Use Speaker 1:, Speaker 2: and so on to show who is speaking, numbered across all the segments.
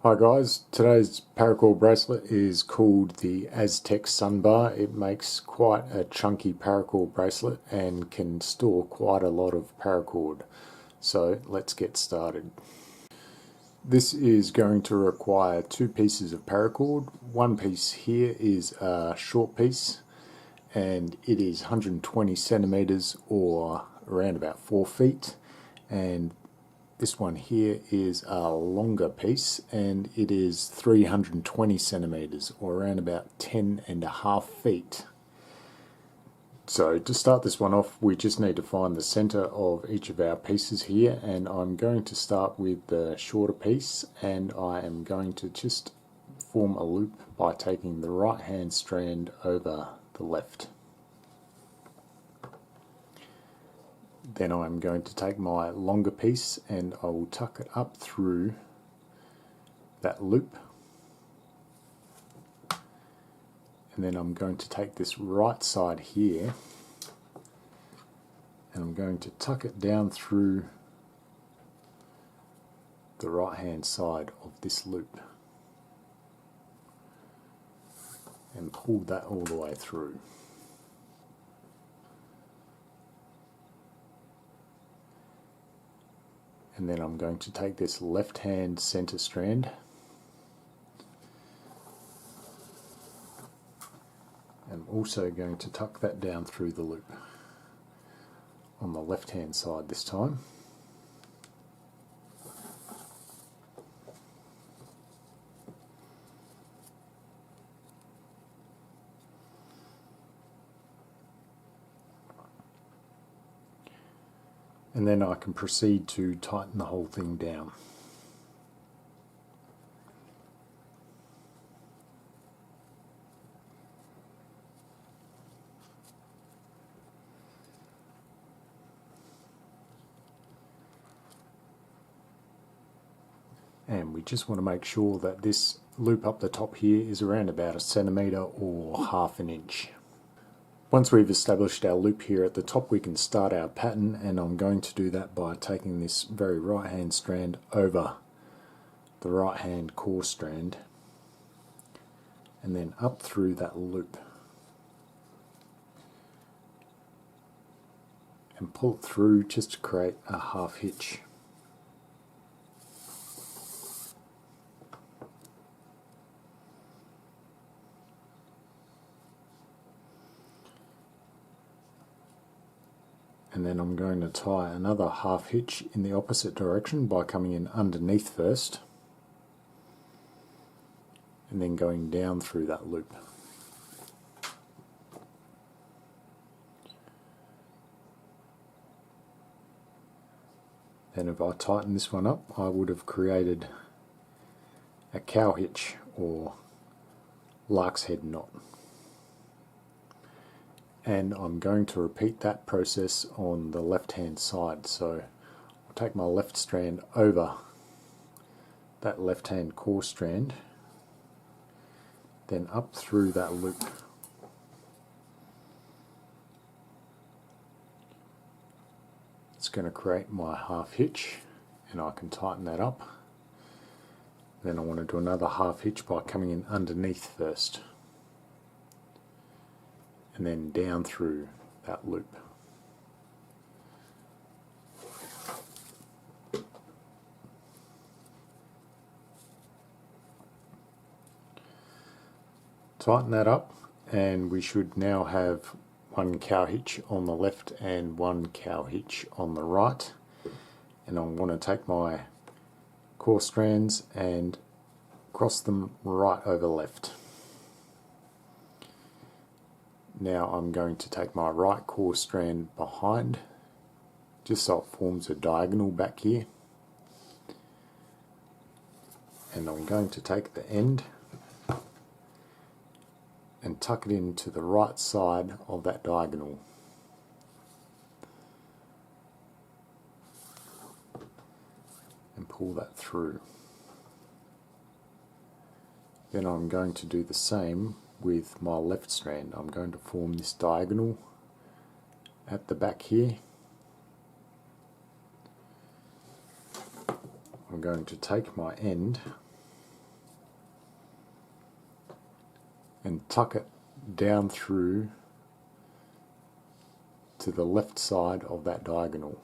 Speaker 1: Hi guys, today's paracord bracelet is called the Aztec Sun Bar. It makes quite a chunky paracord bracelet and can store quite a lot of paracord. So let's get started. This is going to require two pieces of paracord. One piece here is a short piece and it is 120 centimeters or around about 4 feet, and this one here is a longer piece and it is 320 centimeters or around about 10.5 feet. So to start this one off, we just need to find the center of each of our pieces here, and I'm going to start with the shorter piece, and I am going to just form a loop by taking the right hand strand over the left. Then I'm going to take my longer piece and I will tuck it up through that loop. And then I'm going to take this right side here and I'm going to tuck it down through the right hand side of this loop and pull that all the way through. And then I'm going to take this left hand center strand and I'm also going to tuck that down through the loop on the left hand side this time. And then I can proceed to tighten the whole thing down. And we just want to make sure that this loop up the top here is around about 1 centimeter or 1/2 inch. Once we've established our loop here at the top, we can start our pattern, and I'm going to do that by taking this very right hand strand over the right hand core strand and then up through that loop and pull it through just to create a 1/2 hitch. And then I'm going to tie another 1/2 hitch in the opposite direction by coming in underneath first and then going down through that loop. Then if I tighten this one up, I would have created a cow hitch or lark's head knot. And I'm going to repeat that process on the left hand side. So I'll take my left strand over that left hand core strand, then up through that loop. It's going to create my 1/2 hitch, and I can tighten that up. Then I want to do another 1/2 hitch by coming in underneath first and then down through that loop. Tighten that up, and we should now have one cow hitch on the left and one cow hitch on the right. And I want to take my core strands and cross them right over left. Now I'm going to take my right core strand behind, just so it forms a diagonal back here. And I'm going to take the end and tuck it into the right side of that diagonal. And pull that through. Then I'm going to do the same with my left strand. I'm going to form this diagonal at the back here. I'm going to take my end and tuck it down through to the left side of that diagonal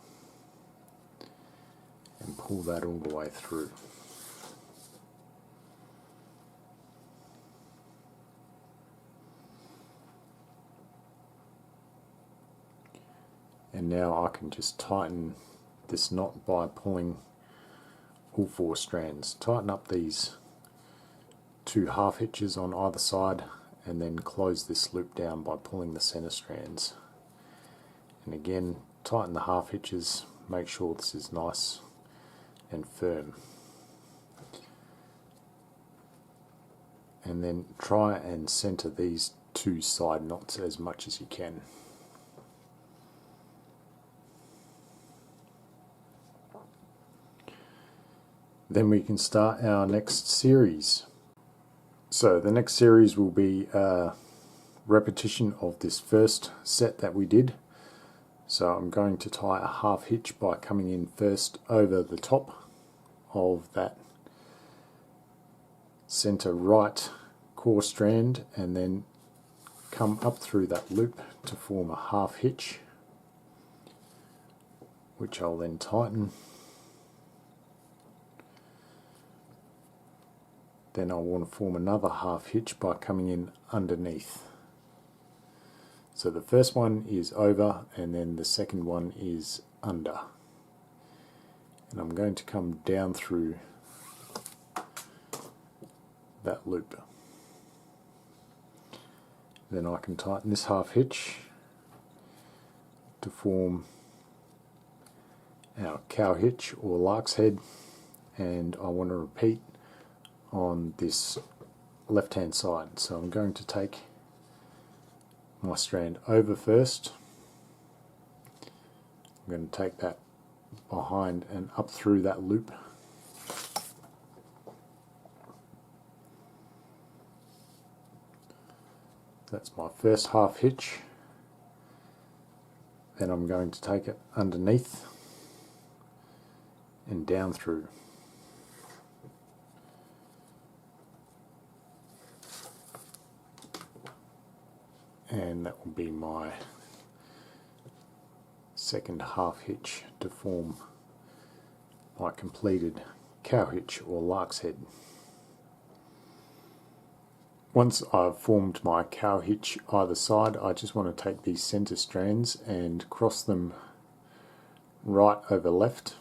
Speaker 1: and pull that all the way through. And now I can just tighten this knot by pulling all 4 strands. Tighten up these 2 half hitches on either side and then close this loop down by pulling the center strands. And again, tighten the half hitches, make sure this is nice and firm. And then try and center these 2 side knots as much as you can. Then we can start our next series. So the next series will be a repetition of this first set that we did. So I'm going to tie a half hitch by coming in first over the top of that center right core strand and then come up through that loop to form a half hitch, which I'll then tighten. Then I want to form another half hitch by coming in underneath. So the first one is over and then the second one is under. And I'm going to come down through that loop. Then I can tighten this half hitch to form our cow hitch or lark's head, and I want to repeat on this left hand side. So I'm going to take my strand over first. I'm going to take that behind and up through that loop. That's my first half hitch. Then I'm going to take it underneath and down through. And that will be my second half hitch to form my completed cow hitch or lark's head. Once I've formed my cow hitch either side, I just want to take these center strands and cross them right over left,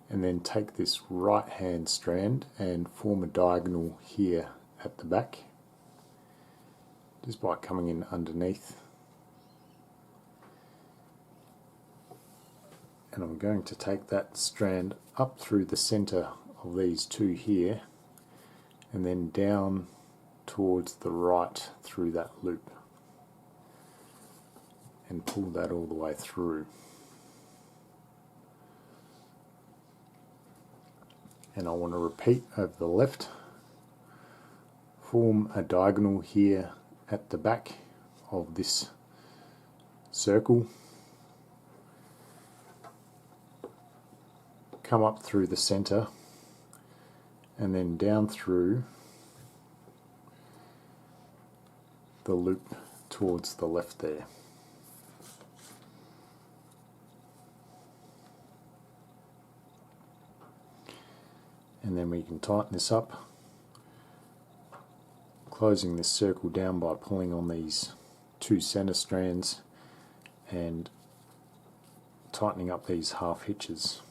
Speaker 1: and then take this right hand strand and form a diagonal here at the back, just by coming in underneath. And I'm going to take that strand up through the center of these 2 here and then down towards the right through that loop and pull that all the way through. And I want to repeat over the left, form a diagonal here at the back of this circle, come up through the center and then down through the loop towards the left there. And then we can tighten this up, closing this circle down by pulling on these 2 center strands and tightening up these half hitches.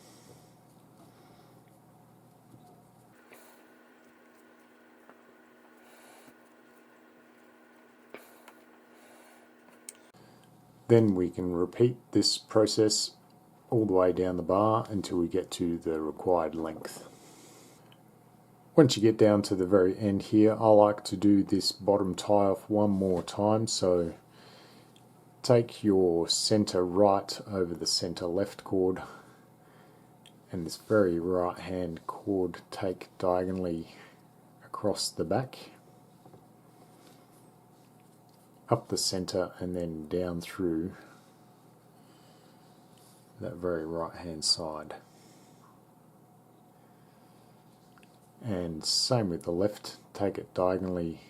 Speaker 1: Then we can repeat this process all the way down the bar until we get to the required length. Once you get down to the very end here, I like to do this bottom tie off one more time. So take your center right over the center left cord, and this very right hand cord take diagonally across the back, up the center and then down through that very right hand side. And same with the left, take it diagonally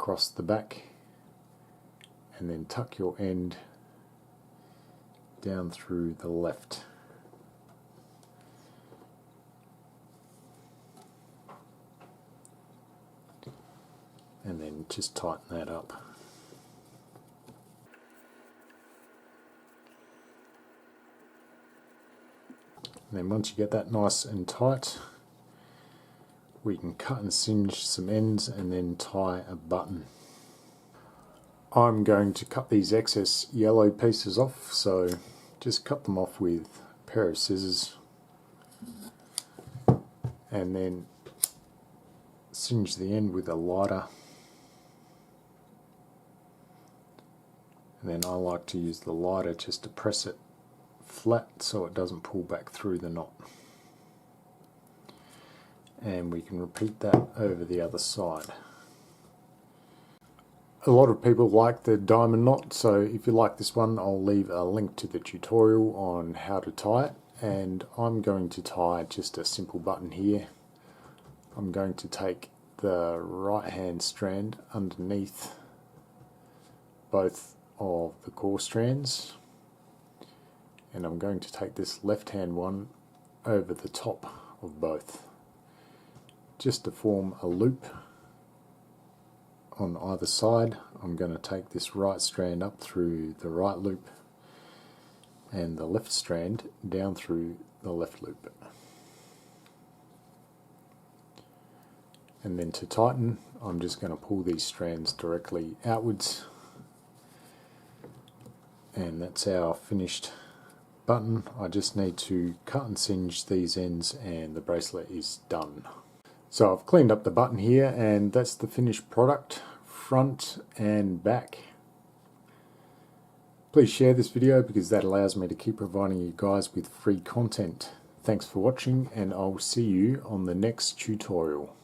Speaker 1: across the back, and then tuck your end down through the left. And then just tighten that up. And then once you get that nice and tight, we can cut and singe some ends and then tie a button. I'm going to cut these excess yellow pieces off, so just cut them off with a pair of scissors and then singe the end with a lighter. And then I like to use the lighter just to press it flat so it doesn't pull back through the knot. And we can repeat that over the other side. A lot of people like the diamond knot, so if you like this one, I'll leave a link to the tutorial on how to tie it. And I'm going to tie just a simple button here. I'm going to take the right hand strand underneath both of the core strands, and I'm going to take this left hand one over the top of both, just to form a loop on either side. I'm going to take this right strand up through the right loop and the left strand down through the left loop. And then to tighten, I'm just going to pull these strands directly outwards, and that's our finished button. I just need to cut and singe these ends and the bracelet is done. So I've cleaned up the button here, and that's the finished product, front and back. Please share this video because that allows me to keep providing you guys with free content. Thanks for watching, and I'll see you on the next tutorial.